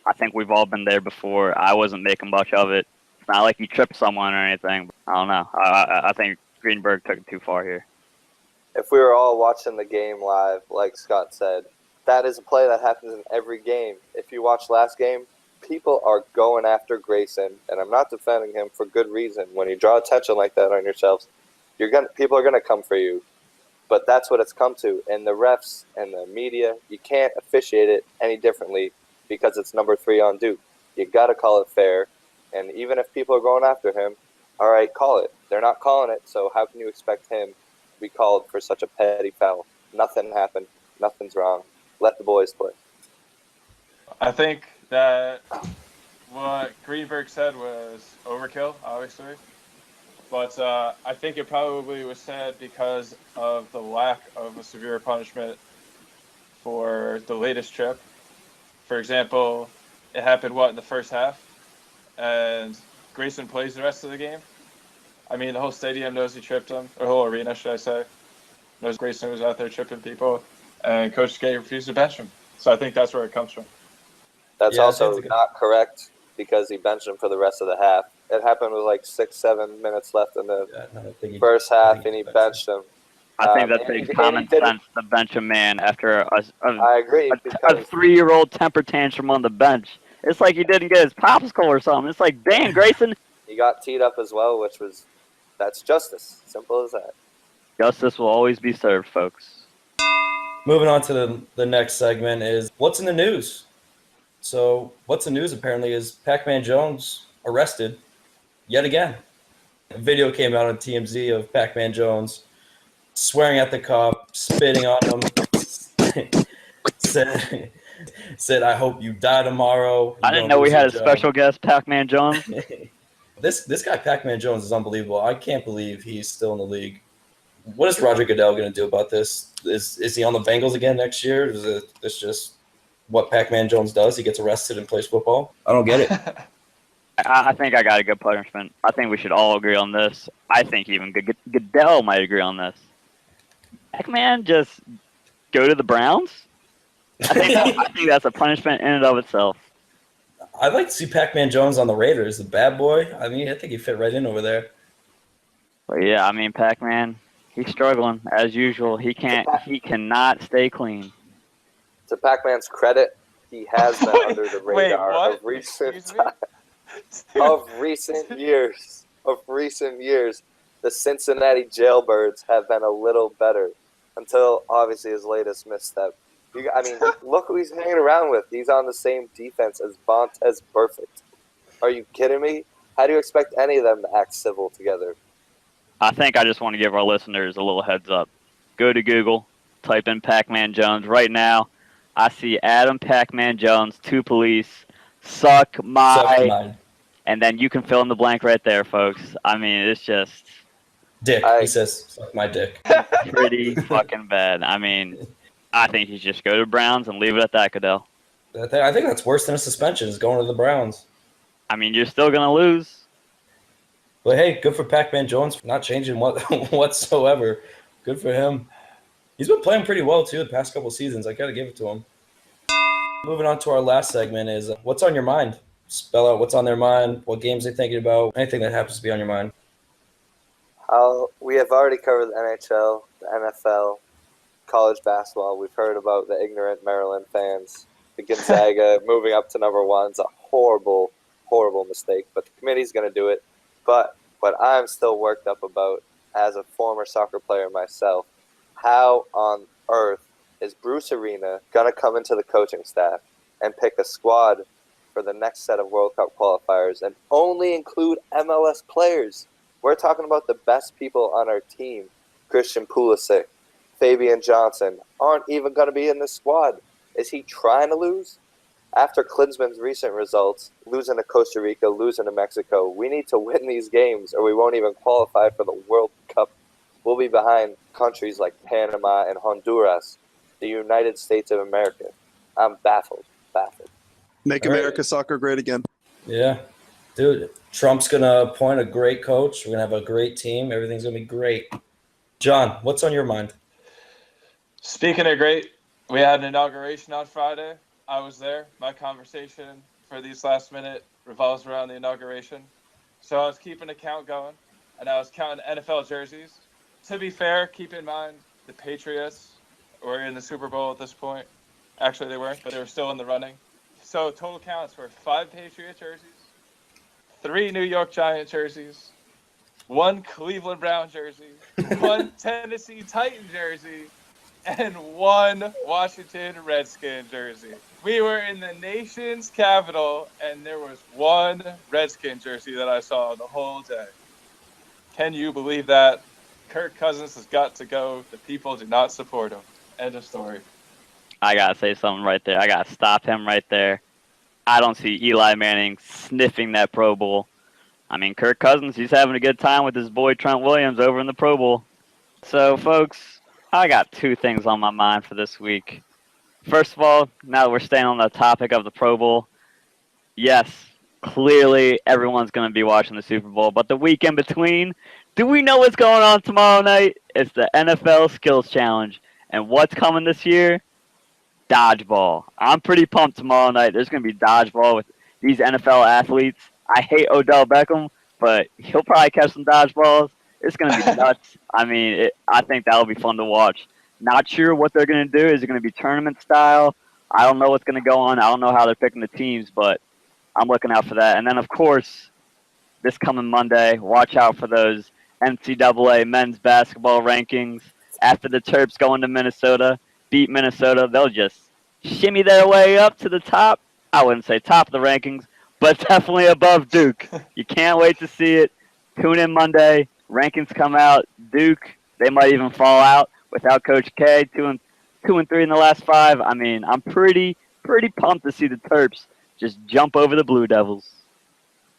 I think we've all been there before. I wasn't making much of it. not like he tripped someone or anything. I don't know. I think Greenberg took it too far here. If we were all watching the game live, like Scott said, that is a play that happens in every game. If you watch last game, people are going after Grayson, and I'm not defending him for good reason. When you draw attention like that on yourselves, people are gonna come for you. But that's what it's come to. And the refs and the media, you can't officiate it any differently because it's number 3 on Duke. You got to call it fair. And even if people are going after him, all right, call it. They're not calling it, so how can you expect him to be called for such a petty foul? Nothing happened. Nothing's wrong. Let the boys play. I think that what Greenberg said was overkill, obviously. But I think it probably was said because of the lack of a severe punishment for the latest trip. For example, it happened, in the first half? And Grayson plays the rest of the game. I mean, the whole stadium knows he tripped him, or the whole arena, should I say, knows Grayson was out there tripping people, and Coach K refused to bench him. So I think that's where it comes from. That's Yeah, also that's not correct because he benched him for the rest of the half. It happened with like 6-7 minutes left in the first half, and he benched him. I think that takes common sense to bench a man after I agree. a Because 3-year-old temper tantrum on the bench. It's like he didn't get his popsicle or something. It's like, damn, Grayson. he got teed up as well, that's justice. Simple as that. Justice will always be served, folks. Moving on to the next segment is what's in the news. So what's in the news apparently is Pac-Man Jones arrested yet again. A video came out on TMZ of Pac-Man Jones swearing at the cop, spitting on him, said, "I hope you die tomorrow." I didn't know we had a special guest, Pac-Man Jones. This guy, Pac-Man Jones, is unbelievable. I can't believe he's still in the league. What is Roger Goodell going to do about this? Is he on the Bengals again next year? Is this just what Pac-Man Jones does? He gets arrested and plays football? I don't get it. I think I got a good punishment. I think we should all agree on this. I think even Goodell might agree on this. Pac-Man, just go to the Browns? I think that's a punishment in and of itself. I'd like to see Pac-Man Jones on the Raiders, the bad boy. I mean, I think he fit right in over there. But yeah, I mean, Pac-Man, he's struggling as usual. He cannot stay clean. To Pac-Man's credit, he has been under the radar of recent years. The Cincinnati Jailbirds have been a little better until obviously his latest misstep. Look who he's hanging around with. He's on the same defense as Vontez Perfect. Are you kidding me? How do you expect any of them to act civil together? I think I just want to give our listeners a little heads up. Go to Google, type in Pac-Man Jones. Right now, I see Adam Pac-Man Jones, 2 police, suck my, and then you can fill in the blank right there, folks. I mean, it's just dick. He says, suck my dick. Pretty fucking bad. I mean, I think you just go to Browns and leave it at that, Goodell. I think that's worse than a suspension, is going to the Browns. I mean, you're still going to lose. But hey, good for Pac-Man Jones for not changing whatsoever. Good for him. He's been playing pretty well, too, the past couple seasons. I got to give it to him. Moving on to our last segment is what's on your mind? Spell out what's on their mind, what games they're thinking about, anything that happens to be on your mind. We have already covered the NHL, the NFL, college basketball. We've heard about the ignorant Maryland fans. The Gonzaga moving up to number 1 is a horrible, horrible mistake, but the committee's going to do it. But what I'm still worked up about as a former soccer player myself, how on earth is Bruce Arena going to come into the coaching staff and pick a squad for the next set of World Cup qualifiers and only include MLS players? We're talking about the best people on our team. Christian Pulisic, Fabian Johnson aren't even going to be in the squad. Is he trying to lose? After Klinsmann's recent results, losing to Costa Rica, losing to Mexico, we need to win these games or we won't even qualify for the World Cup. We'll be behind countries like Panama and Honduras, the United States of America. I'm baffled. Make America soccer great again. Yeah. Dude, Trump's going to appoint a great coach. We're going to have a great team. Everything's going to be great. John, what's on your mind? Speaking of great, we had an inauguration on Friday. I was there. My conversation for these last minute revolves around the inauguration. So I was keeping a count going, and I was counting NFL jerseys. To be fair, keep in mind the Patriots were in the Super Bowl at this point. Actually, they weren't, but they were still in the running. So total counts were 5 Patriot jerseys, 3 New York Giant jerseys, 1 Cleveland Brown jersey, 1 Tennessee Titan jersey, and 1 Washington Redskin jersey. We were in the nation's capital, and there was 1 Redskin jersey that I saw the whole day. Can you believe that? Kirk Cousins has got to go. The people do not support him. End of story. I got to say something right there. I got to stop him right there. I don't see Eli Manning sniffing that Pro Bowl. I mean, Kirk Cousins, he's having a good time with his boy Trent Williams over in the Pro Bowl. So, folks, I got 2 things on my mind for this week. First of all, now that we're staying on the topic of the Pro Bowl, yes, clearly everyone's going to be watching the Super Bowl, but the week in between, do we know what's going on tomorrow night? It's the NFL Skills Challenge. And what's coming this year? Dodgeball. I'm pretty pumped tomorrow night. There's going to be dodgeball with these NFL athletes. I hate Odell Beckham, but he'll probably catch some dodgeballs. It's going to be nuts. I mean, I think that'll be fun to watch. Not sure what they're going to do. Is it going to be tournament style? I don't know what's going to go on. I don't know how they're picking the teams, but I'm looking out for that. And then, of course, this coming Monday, watch out for those NCAA men's basketball rankings. After the Terps go into Minnesota, beat Minnesota, they'll just shimmy their way up to the top. I wouldn't say top of the rankings, but definitely above Duke. You can't wait to see it. Tune in Monday. Rankings come out. Duke, they might even fall out without Coach K. 2 and 3 in the last 5. I mean, I'm pretty pumped to see the Terps just jump over the Blue Devils.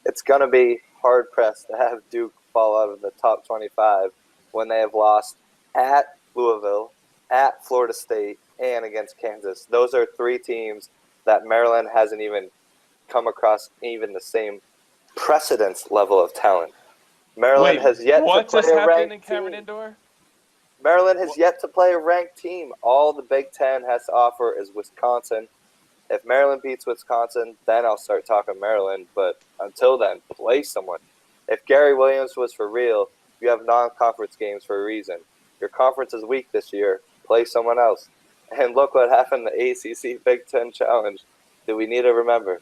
It's going to be hard-pressed to have Duke fall out of the top 25 when they have lost at Louisville, at Florida State, and against Kansas. Those are 3 teams that Maryland hasn't even come across even the same precedence level of talent. Maryland has yet to play what just a happened ranked in Cameron team. Indoor? Maryland has yet to play a ranked team. All the Big Ten has to offer is Wisconsin. If Maryland beats Wisconsin, then I'll start talking Maryland. But until then, play someone. If Gary Williams was for real, you have non-conference games for a reason. Your conference is weak this year. Play someone else. And look what happened in the ACC Big Ten Challenge. Do we need to remember?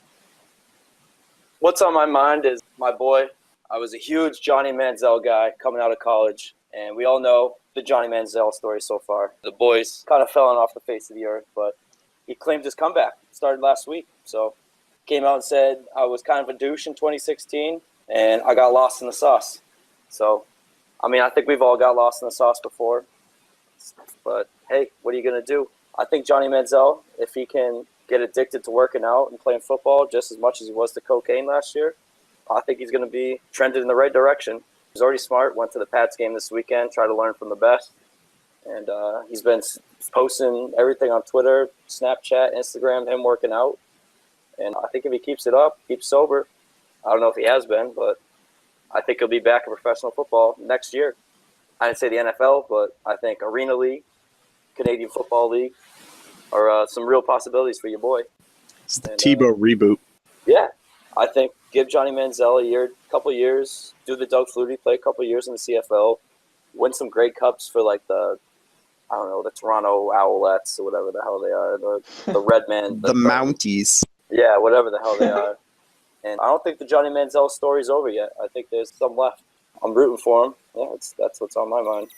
What's on my mind is my boy. I was a huge Johnny Manziel guy coming out of college, and we all know the Johnny Manziel story so far. The boys kind of fallen off the face of the earth, but he claimed his comeback. It started last week. So came out and said I was kind of a douche in 2016, and I got lost in the sauce. So, I mean, I think we've all got lost in the sauce before. But, hey, what are you going to do? I think Johnny Manziel, if he can get addicted to working out and playing football just as much as he was to cocaine last year, I think he's going to be trended in the right direction. He's already smart, went to the Pats game this weekend, tried to learn from the best. And he's been posting everything on Twitter, Snapchat, Instagram, him working out. And I think if he keeps it up, keeps sober, I don't know if he has been, but I think he'll be back in professional football next year. I didn't say the NFL, but I think Arena League, Canadian Football League, are some real possibilities for your boy. It's the Tebow reboot. Yeah, I think give Johnny Manziel a couple years, do the Doug Flutie, play a couple years in the CFL, win some Grey Cups for like the Toronto Owlettes or whatever the hell they are, the Redmen. The Mounties. Yeah, whatever the hell they are. And I don't think the Johnny Manziel story's over yet. I think there's some left. I'm rooting for him. Yeah, that's what's on my mind.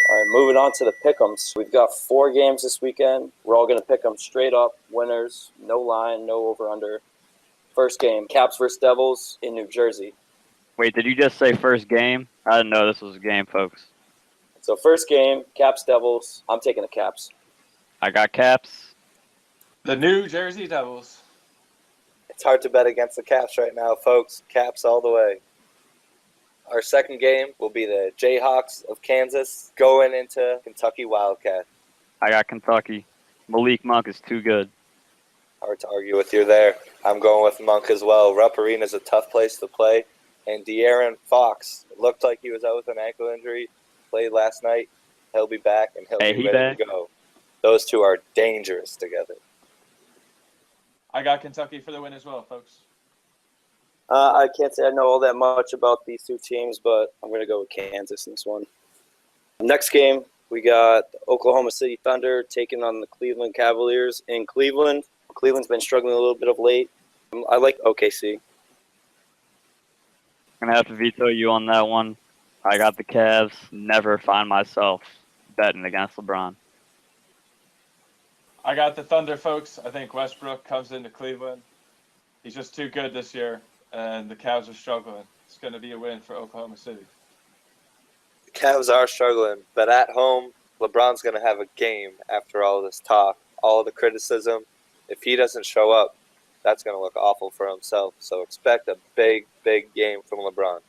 All right, moving on to the pick'ems. We've got 4 games this weekend. We're all going to pick them straight up. Winners, no line, no over-under. First game, Caps versus Devils in New Jersey. Wait, did you just say first game? I didn't know this was a game, folks. So first game, Caps Devils. I'm taking the Caps. I got Caps. The New Jersey Devils. It's hard to bet against the Caps right now, folks. Caps all the way. Our second game will be the Jayhawks of Kansas going into Kentucky Wildcat. I got Kentucky. Malik Monk is too good. Hard to argue with you there. I'm going with Monk as well. Rupp Arena is a tough place to play. And De'Aaron Fox, it looked like he was out with an ankle injury, played last night. He'll be back, and he'll be ready to go. Those two are dangerous together. I got Kentucky for the win as well, folks. I can't say I know all that much about these two teams, but I'm going to go with Kansas in this one. Next game, we got the Oklahoma City Thunder taking on the Cleveland Cavaliers in Cleveland. Cleveland's been struggling a little bit of late. I like OKC. I'm going to have to veto you on that one. I got the Cavs. Never find myself betting against LeBron. I got the Thunder, folks. I think Westbrook comes into Cleveland. He's just too good this year, and the Cavs are struggling. It's going to be a win for Oklahoma City. The Cavs are struggling, but at home, LeBron's going to have a game after all this talk, all the criticism. If he doesn't show up, that's going to look awful for himself. So expect a big, big game from LeBron.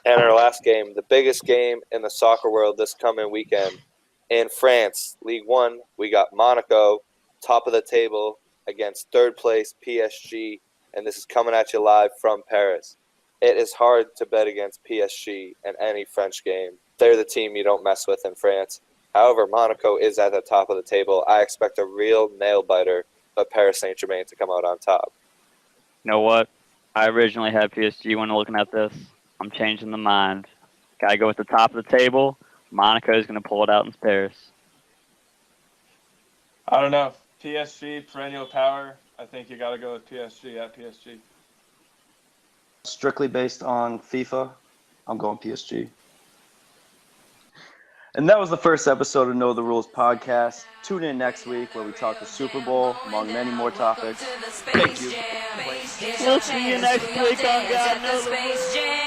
And our last game, the biggest game in the soccer world this coming weekend. In France, League One, we got Monaco, top of the table, against third place PSG, and this is coming at you live from Paris. It is hard to bet against PSG in any French game. They're the team you don't mess with in France. However, Monaco is at the top of the table. I expect a real nail-biter of Paris Saint-Germain to come out on top. You know what? I originally had PSG when looking at this. I'm changing the mind. Got to go with the top of the table. Monaco is going to pull it out in Paris. I don't know. PSG, perennial power. I think you got to go with PSG at PSG. Strictly based on FIFA, I'm going PSG. And that was the first episode of Know the Rules podcast. Tune in next week where we talk the Super Bowl, among many more topics. Thank you. We'll see you next week on God Knows the Rules.